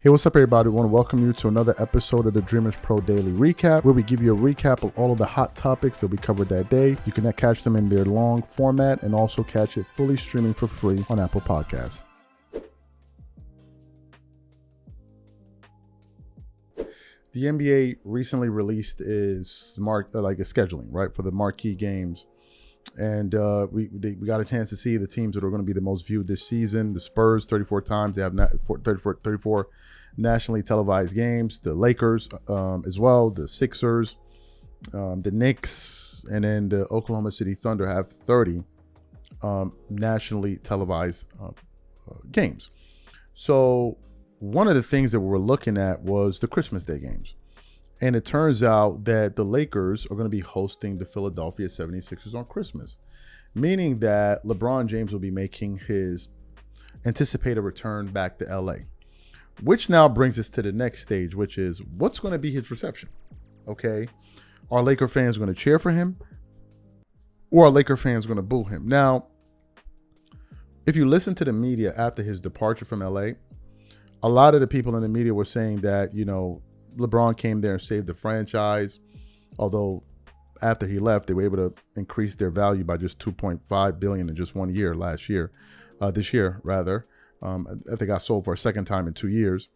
Hey, what's up, everybody? I want to welcome you to another episode of the Dreamers Pro Daily Recap, where we give you a recap of all of the hot topics that we covered that day. You can catch them in their long format and also catch it fully streaming for free on Apple Podcasts. The NBA recently released its scheduling, right, for the marquee games. And we got a chance to see the teams that are going to be the most viewed this season. The Spurs, 34 times. They have 34 nationally televised games. The Lakers as well. The Sixers, the Knicks, and then the Oklahoma City Thunder have 30 nationally televised games. So one of the things that we were looking at was the Christmas Day games. And it turns out that the Lakers are going to be hosting the Philadelphia 76ers on Christmas, meaning that LeBron James will be making his anticipated return back to LA, which now brings us to the next stage, which is what's going to be his reception. Okay. Are Laker fans going to cheer for him, or are Laker fans going to boo him? Now, if you listen to the media after his departure from LA, a lot of the people in the media were saying that, LeBron came there and saved the franchise, although after he left, they were able to increase their value by just $2.5 billion in just 1 year this year, they got sold for a second time in 2 years.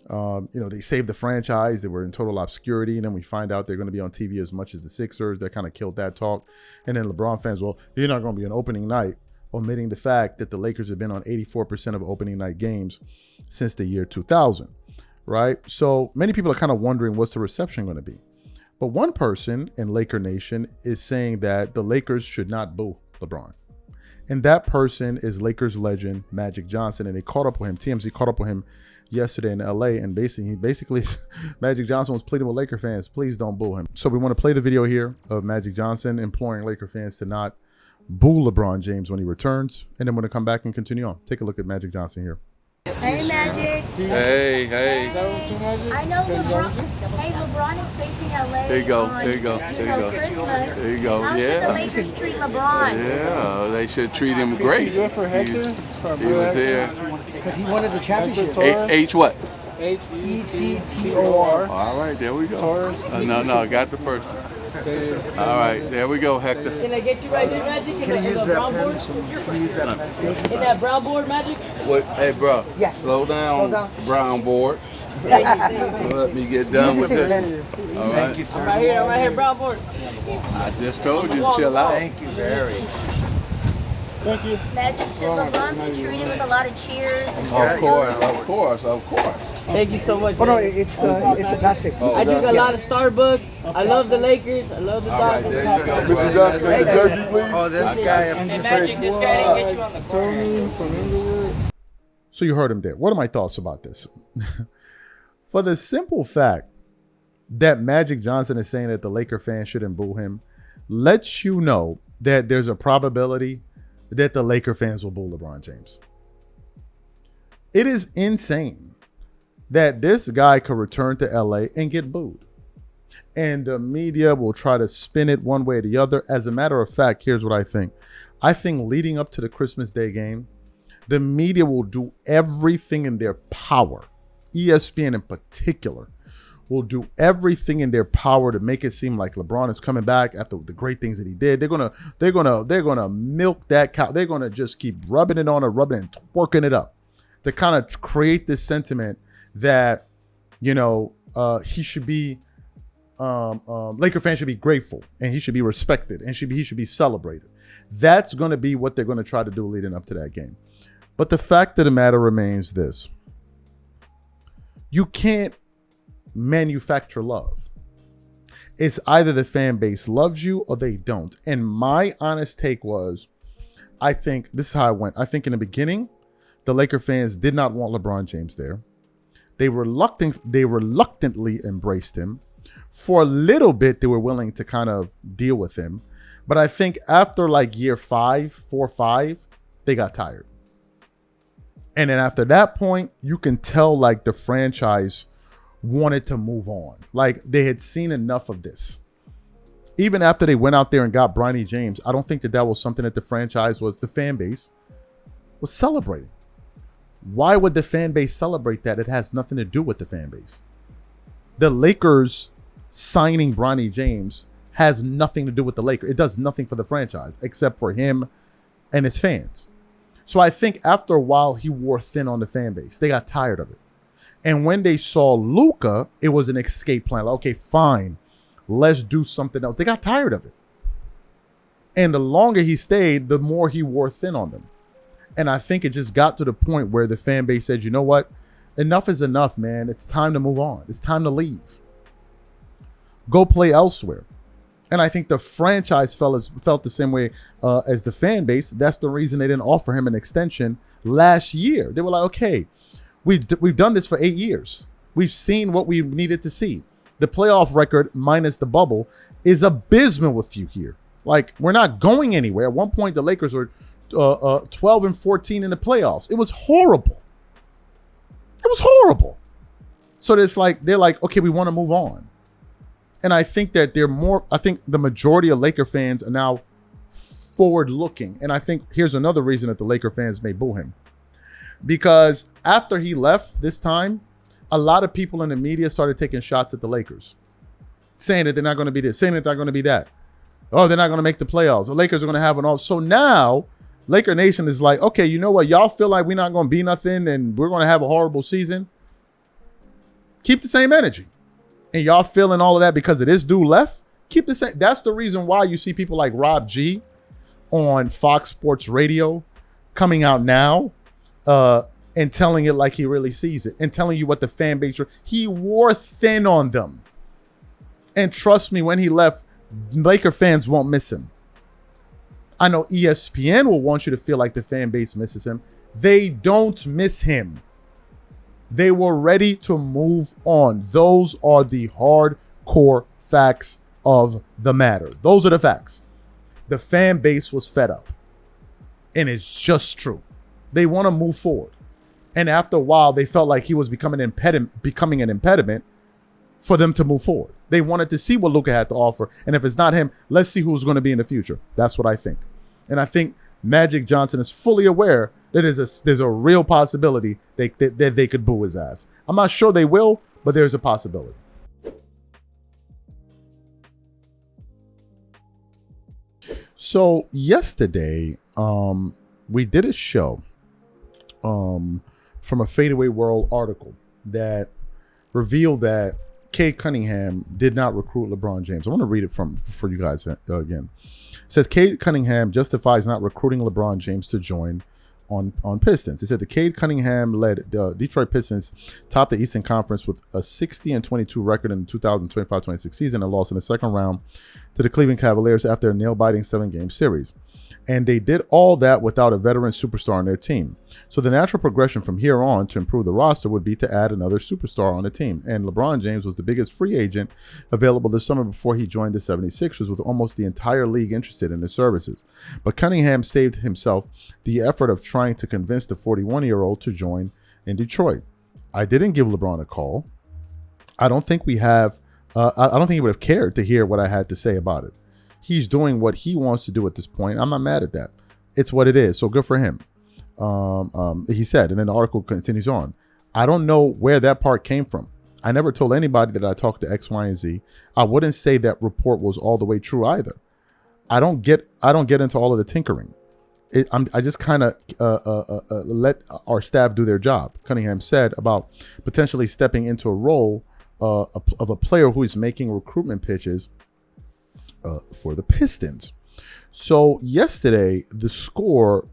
They saved the franchise. They were in total obscurity. And then we find out they're going to be on TV as much as the Sixers. That kind of killed that talk. And then LeBron fans, well, you're not going to be an opening night, omitting the fact that the Lakers have been on 84% of opening night games since the year 2000. Right? So many people are kind of wondering what's the reception going to be. But one person in Laker Nation is saying that the Lakers should not boo LeBron. And that person is Lakers legend Magic Johnson. And they caught up with him. TMZ caught up with him yesterday in LA. And basically Magic Johnson was pleading with Laker fans, please don't boo him. So we want to play the video here of Magic Johnson imploring Laker fans to not boo LeBron James when he returns. And then we're going to come back and continue on. Take a look at Magic Johnson here. Hey, Magic. Hey. I know LeBron. Hey, LeBron is facing LA. There you go. On, There you go. Christmas. There you go. How should the Lakers treat LeBron? Yeah, they should treat him great. Good for Hector. He was here. Because he wanted the championship. H what? H-E-C-T-O-R. All right, there we go. Taurus. No, I got the first one. All right, there we go, Hector. Can I get you right there, Magic? Can you use that brown board? Can you use that? In that brown board, Magic? What? Hey, bro. Yeah. Slow down. Brown board. Thank Let me get done with this. All right. you, sir. I'm right here, brown board. I just told you to chill out. Thank you very. Thank you. Magic, should LeBron be treated with a lot of cheers? And Of course. Thank you so much. Oh no, man. it's the plastic. I drink a lot of Starbucks. I love the Lakers. I love the Dodgers. Mr. Johnson, the jersey, please. Oh, this guy. And Magic, this guy didn't get you on the Tony from Inglewood. So you heard him there. What are my thoughts about this? For the simple fact that Magic Johnson is saying that the Laker fans shouldn't boo him, lets you know that there's a probability that the Laker fans will boo LeBron James. It is insane that this guy could return to LA and get booed. And the media will try to spin it one way or the other. As a matter of fact, here's what I think. I think leading up to the Christmas Day game, the media will do everything in their power. ESPN in particular will do everything in their power to make it seem like LeBron is coming back after the great things that he did. They're gonna milk that cow. They're gonna just keep rubbing it and twerking it up to kind of create this sentiment that he should be Laker fans should be grateful and he should be respected and he should be celebrated. That's going to be what they're going to try to do leading up to that game. But the fact of the matter remains this: you can't manufacture love. It's either the fan base loves you or they don't. And my honest take was, I think this is how it went. I think in the beginning, the Laker fans did not want LeBron James there. They reluctantly embraced him. For a little bit, they were willing to kind of deal with him. But I think after like year 4 or 5, they got tired. And then after that point, you can tell like the franchise wanted to move on. Like they had seen enough of this. Even after they went out there and got Bronny James, I don't think that was something that the fan base was celebrating. Why would the fan base celebrate that? It has nothing to do with the fan base. The Lakers signing Bronny James has nothing to do with the Lakers. It does nothing for the franchise except for him and his fans. So I think after a while, he wore thin on the fan base. They got tired of it. And when they saw Luka, it was an escape plan. Like, okay, fine. Let's do something else. They got tired of it. And the longer he stayed, the more he wore thin on them. And I think it just got to the point where the fan base said, you know what? Enough is enough, man. It's time to move on. It's time to leave. Go play elsewhere. And I think the franchise felt the same way as the fan base. That's the reason they didn't offer him an extension last year. They were like, okay, we've done this for 8 years. We've seen what we needed to see. The playoff record minus the bubble is abysmal with you here. Like, we're not going anywhere. At one point, the Lakers were 12-14 in the playoffs. It was horrible. It was horrible. So they're like, okay, we want to move on. And I think that I think the majority of Laker fans are now forward looking. And I think here's another reason that the Laker fans may boo him. Because after he left this time, a lot of people in the media started taking shots at the Lakers, saying that they're not going to be this, saying that they're going to be that. Oh, they're not going to make the playoffs. The Lakers are going to have an all. So now Laker Nation is like, okay, you know what? Y'all feel like we're not going to be nothing and we're going to have a horrible season. Keep the same energy. And y'all feeling all of that because of this dude left? Keep the same. That's the reason why you see people like Rob G on Fox Sports Radio coming out now and telling it like he really sees it and telling you what the fan base. He wore thin on them. And trust me, when he left, Laker fans won't miss him. I know ESPN will want you to feel like the fan base misses him. They don't miss him. They were ready to move on. Those are the hardcore facts of the matter. Those are the facts. The fan base was fed up. And it's just true. They want to move forward. And after a while, they felt like he was becoming an impediment for them to move forward. They wanted to see what Luka had to offer. And if it's not him, let's see who's going to be in the future. That's what I think. And I think Magic Johnson is fully aware that there's a real possibility that they could boo his ass. I'm not sure they will, but there's a possibility. So yesterday, we did a show from a Fadeaway World article that revealed that Cade Cunningham did not recruit LeBron James. I want to read it for you guys again. It says Cade Cunningham justifies not recruiting LeBron James to join on Pistons. It said the Cade Cunningham led the Detroit Pistons topped the Eastern Conference with a 60-22 record in the 2025-26 season and lost in the second round to the Cleveland Cavaliers after a nail-biting 7-game series. And they did all that without a veteran superstar on their team. So the natural progression from here on to improve the roster would be to add another superstar on the team. And LeBron James was the biggest free agent available this summer before he joined the 76ers, with almost the entire league interested in his services. But Cunningham saved himself the effort of trying to convince the 41-year-old to join in Detroit. I didn't give LeBron a call. I don't think we have. I don't think he would have cared to hear what I had to say about it. He's doing what he wants to do at this point. I'm not mad at that. It's what it is. So good for him. He said, and then the article continues on. I don't know where that part came from. I never told anybody that I talked to X, Y, and Z. I wouldn't say that report was all the way true either. I don't get into all of the tinkering. I just kind of let our staff do their job. Cunningham said about potentially stepping into a role of a player who is making recruitment pitches for the Pistons. So yesterday, the Score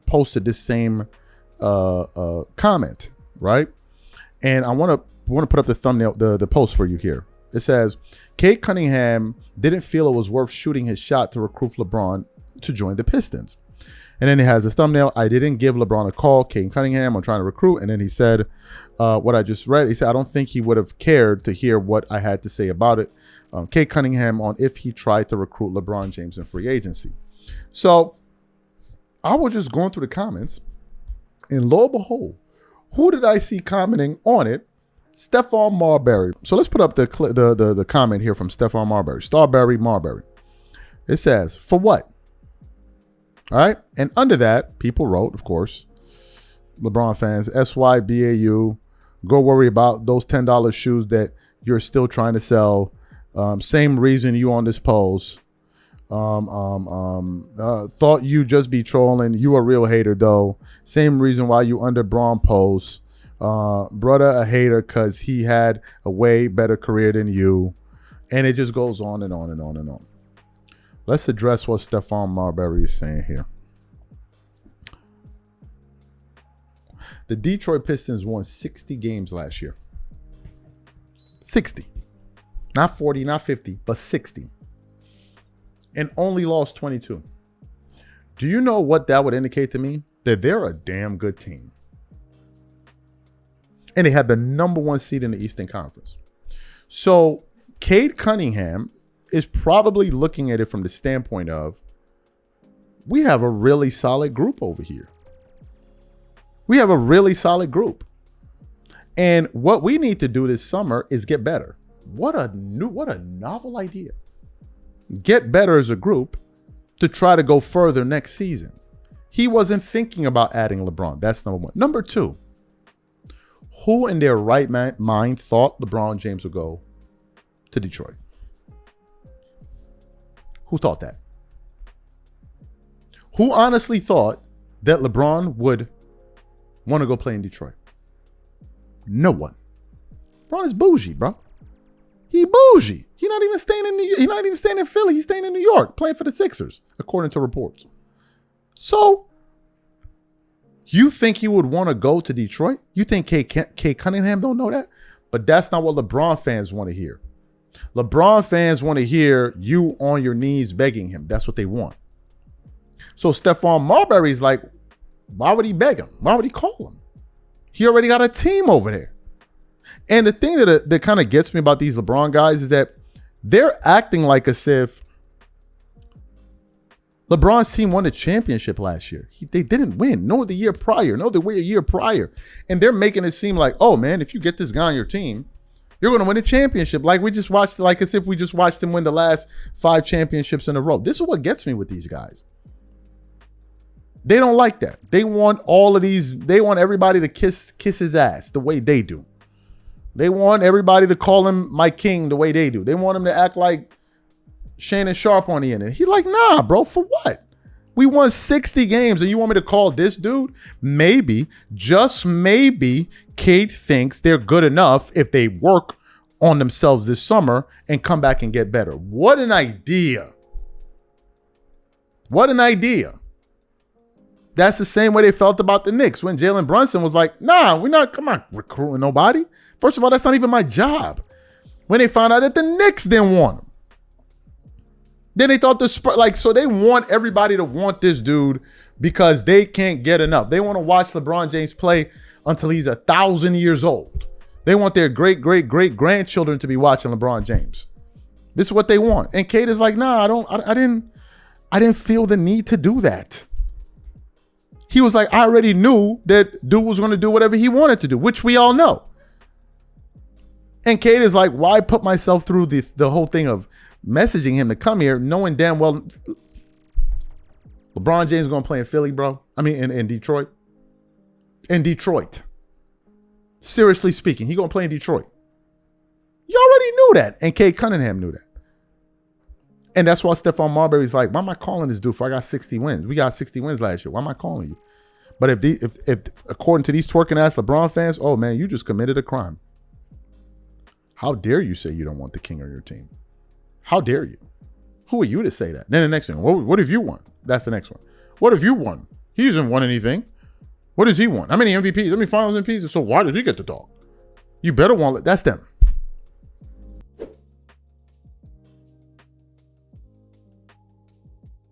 posted this same comment, right? And I want to put up the thumbnail, the post for you here. It says, Cade Cunningham didn't feel it was worth shooting his shot to recruit LeBron to join the Pistons. And then it has a thumbnail. I didn't give LeBron a call, Cade Cunningham, I'm trying to recruit. And then he said what I just read. He said, I don't think he would have cared to hear what I had to say about it. Cade Cunningham on if he tried to recruit LeBron James in free agency. So I was just going through the comments, and lo and behold, who did I see commenting on it? Stephon Marbury. So let's put up the comment here from Stephon Marbury. Starberry Marbury. It says, for what? All right. And under that, people wrote, of course, LeBron fans, SYBAU. Go worry about those $10 shoes that you're still trying to sell. Same reason you on this post. Thought you just be trolling. You a real hater though. Same reason why you under Braun posts. Brother a hater because he had a way better career than you. And it just goes on and on and on and on. Let's address what Stephon Marbury is saying here. The Detroit Pistons won 60 games last year. 60. Not 40, not 50, but 60. And only lost 22. Do you know what that would indicate to me? That they're a damn good team. And they had the #1 seed in the Eastern Conference. So Cade Cunningham is probably looking at it from the standpoint of, we have a really solid group over here. We have a really solid group. And what we need to do this summer is get better. What a novel idea. Get better as a group to try to go further next season. He wasn't thinking about adding LeBron. That's number one. Number two, who in their right mind thought LeBron James would go to Detroit? Who thought that? Who honestly thought that LeBron would want to go play in Detroit? No one. LeBron is bougie, bro. He bougie. He's not even staying in Philly. He's staying in New York, playing for the Sixers, according to reports. So, you think he would want to go to Detroit? You think Cade Cunningham don't know that? But that's not what LeBron fans want to hear. LeBron fans want to hear you on your knees begging him. That's what they want. So Stephon Marbury's like, why would he beg him? Why would he call him? He already got a team over there. And the thing that kind of gets me about these LeBron guys is that they're acting like as if LeBron's team won the championship last year. They didn't win, nor the year prior, nor the year prior. And they're making it seem like, oh man, if you get this guy on your team, you're going to win a championship. Like we just watched, like as if we just watched him win the last 5 championships in a row. This is what gets me with these guys. They don't like that. They want all of these. They want everybody to kiss his ass the way they do. They want everybody to call him my king the way they do. They want him to act like Shannon Sharp on the internet. He's like, nah, bro, for what? We won 60 games and you want me to call this dude? Maybe, just maybe, Cade thinks they're good enough if they work on themselves this summer and come back and get better. What an idea. What an idea. That's the same way they felt about the Knicks when Jalen Brunson was like, nah, we're not recruiting nobody. First of all, that's not even my job. When they found out that the Knicks didn't want him. Then they thought so they want everybody to want this dude because they can't get enough. They want to watch LeBron James play until he's 1,000 years old. They want their great-great-great-grandchildren to be watching LeBron James. This is what they want. And Cade is like, nah, I didn't feel the need to do that. He was like, I already knew that dude was going to do whatever he wanted to do, which we all know. And Cade is like, why put myself through the whole thing of messaging him to come here, knowing damn well LeBron James is going to play in Philly, bro. I mean, in Detroit. In Detroit. Seriously speaking, he going to play in Detroit. You already knew that. And Cade Cunningham knew that. And that's why Stephon Marbury's like, why am I calling this dude for? I got 60 wins. We got 60 wins last year. Why am I calling you? But if according to these twerking ass LeBron fans, oh man, you just committed a crime. How dare you say you don't want the king on your team? How dare you? Who are you to say that? Then the next thing, what have you won? That's the next one. What have you won? He hasn't won anything. What does he want? How many MVPs? How many finals MVPs? So why does he get to talk? You better want, that's them.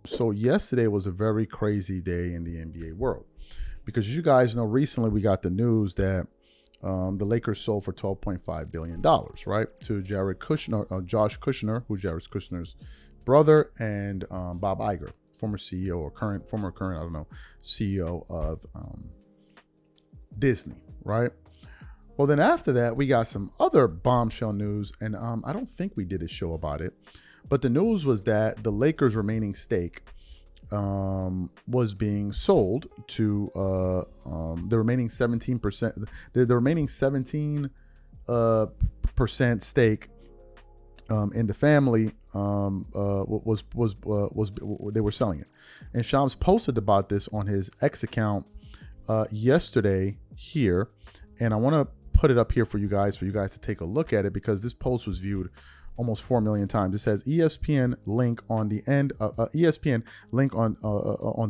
So yesterday was a very crazy day in the NBA world because as you guys know, recently we got the news that the Lakers sold for $12.5 billion, right? To Jared Kushner, Josh Kushner, who's Jared Kushner's brother, and Bob Iger, former CEO or former current, I don't know, CEO of Disney, right? Well, then after that, we got some other bombshell news, and I don't think we did a show about it, but the news was that the Lakers' remaining stake was being sold to the remaining 17%. The remaining 17% stake in the family was they were selling it. And Shams posted about this on his X account yesterday here, and I want to put it up here for you guys to take a look at it, because this post was viewed almost 4 million times. It says ESPN link on the end ESPN link on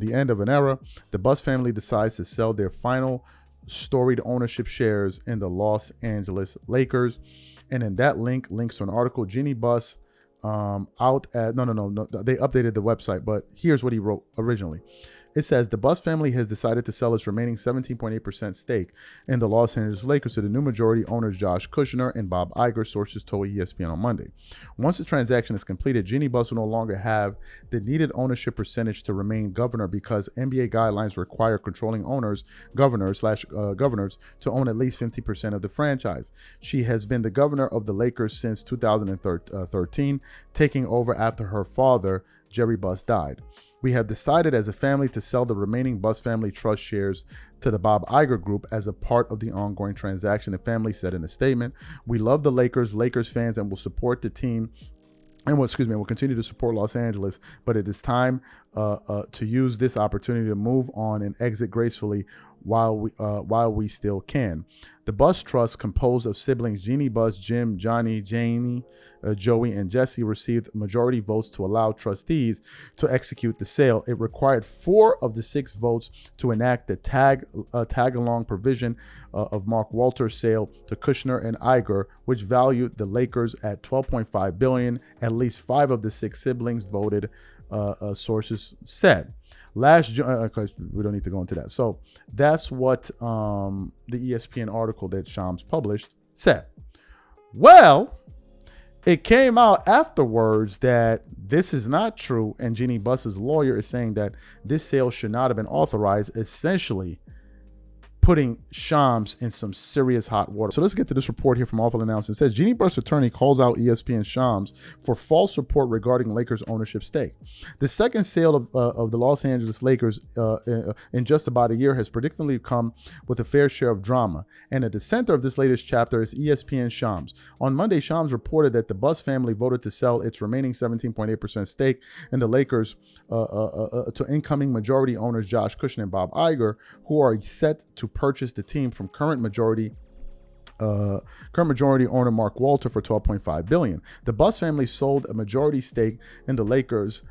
the end of an era. The Buss family decides to sell their final storied ownership shares in the Los Angeles Lakers. And then that links to an article. Jeanie Buss out at no, they updated the website, but here's what he wrote originally. It says the Buss family has decided to sell its remaining 17.8% stake in the Los Angeles Lakers to the new majority owners Josh Kushner and Bob Iger, sources told ESPN on Monday. Once the transaction is completed, Jeanie Buss will no longer have the needed ownership percentage to remain governor, because NBA guidelines require controlling governors to own at least 50% of the franchise. She has been the governor of the Lakers since 2013, taking over after her father, Jerry Buss, died. We have decided as a family to sell the remaining Buss family trust shares to the Bob Iger Group as a part of the ongoing transaction, the family said in a statement. We love the Lakers fans, and will support the team. And we'll continue to support Los Angeles, but it is time to use this opportunity to move on and exit gracefully while we still can. The Buss Trust, composed of siblings Jeanie Buss, Jim, Johnny, Jeanie, Joey, and Jesse, received majority votes to allow trustees to execute the sale. It required 4 of the 6 votes to enact the tag-along provision of Mark Walter's sale to Kushner and Iger, which valued the Lakers at $12.5 billion. At least 5 of the 6 siblings voted, sources said. Last June, because we don't need to go into that. So that's what the ESPN article that Shams published said. Well, it came out afterwards that this is not true, and Jeanie Buss's lawyer is saying that this sale should not have been authorized, essentially putting Shams in some serious hot water. So let's get to this report here from Awful Announcement. It says Jeanie Buss' attorney calls out ESPN Shams for false report regarding Lakers ownership stake. The second sale of the Los Angeles Lakers in just about a year has predictably come with a fair share of drama. And at the center of this latest chapter is ESPN Shams. On Monday, Shams reported that the Buss family voted to sell its remaining 17.8% stake in the Lakers to incoming majority owners Josh Kushner and Bob Iger, who are set to purchase the team from current majority owner Mark Walter for $12.5 billion. The Buss family sold a majority stake in the Lakers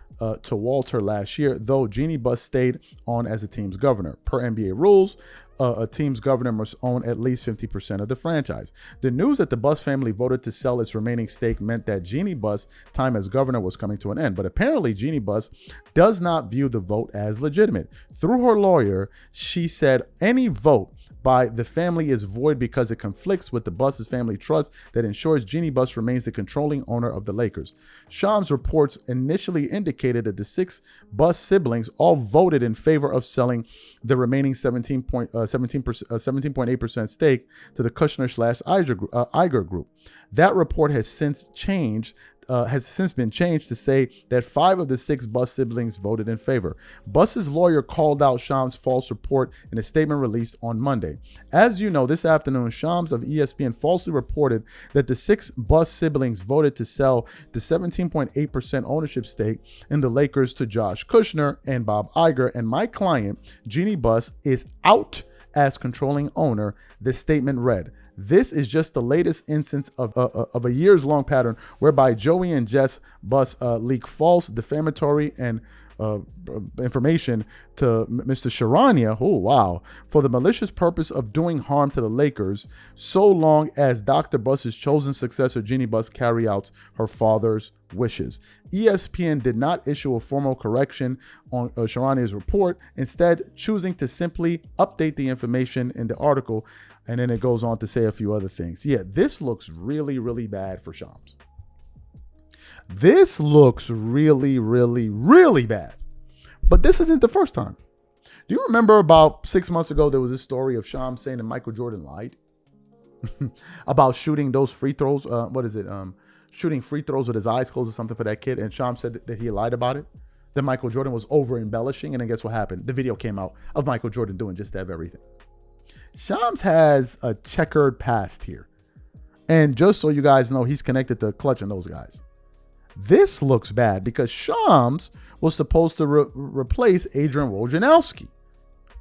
to Walter last year, though Jeanie Buss stayed on as the team's governor. Per NBA rules, a team's governor must own at least 50% of the franchise. The news that the Buss family voted to sell its remaining stake meant that Jeanie Buss' time as governor was coming to an end. But apparently, Jeanie Buss does not view the vote as legitimate. Through her lawyer, she said any vote by the family is void because it conflicts with the Buss family trust that ensures Jeanie Buss remains the controlling owner of the Lakers. Shams reports initially indicated that the 6 Buss siblings all voted in favor of selling the remaining 17.8% stake to the Kushner/Iger Group. That report has since been changed to say that 5 of the 6 Buss siblings voted in favor. Buss's lawyer called out Shams' false report in a statement released on Monday. As you know, this afternoon, Shams of ESPN falsely reported that the 6 Buss siblings voted to sell the 17.8% ownership stake in the Lakers to Josh Kushner and Bob Iger, and my client, Jeanie Buss, is out as controlling owner, the statement read. This is just the latest instance of a years-long pattern whereby Joey and Jess Buss leak false, defamatory, and information to Mr. Sharania, for the malicious purpose of doing harm to the Lakers, so long as Dr. Buss's chosen successor, Jeanie Buss, carry out her father's wishes. ESPN did not issue a formal correction on Sharania's report, instead choosing to simply update the information in the article, and then it goes on to say a few other things. Yeah, this looks really, really bad for Shams. This looks really, really, really bad. But this isn't the first time. Do you remember about 6 months ago, there was this story of Shams saying that Michael Jordan lied about shooting those free throws? Shooting free throws with his eyes closed or something for that kid. And Shams said that he lied about it. that Michael Jordan was over embellishing. And then guess what happened? The video came out of Michael Jordan doing just that very thing. Shams has a checkered past here. And just so you guys know, he's connected to Clutch and those guys. This looks bad because Shams was supposed to replace Adrian Wojnarowski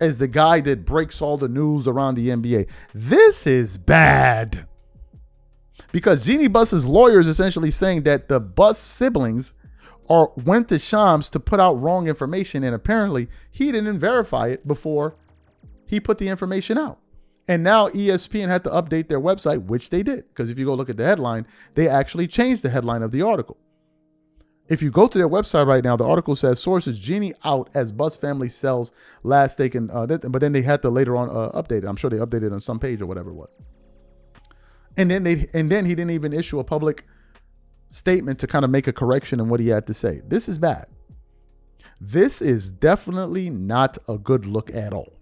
as the guy that breaks all the news around the NBA. This is bad. Because Jeanie Buss's lawyer is essentially saying that the Buss siblings went to Shams to put out wrong information, and apparently he didn't verify it before he put the information out. And now ESPN had to update their website, which they did. Because if you go look at the headline, they actually changed the headline of the article. If you go to their website right now, the article says sources Jeanie out as Buss family sells last taken, but then they had to later on update it. I'm sure they updated it on some page or whatever it was. And then he didn't even issue a public statement to kind of make a correction in what he had to say. This is bad. This is definitely not a good look at all.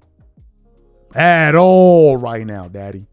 At all right now, Daddy.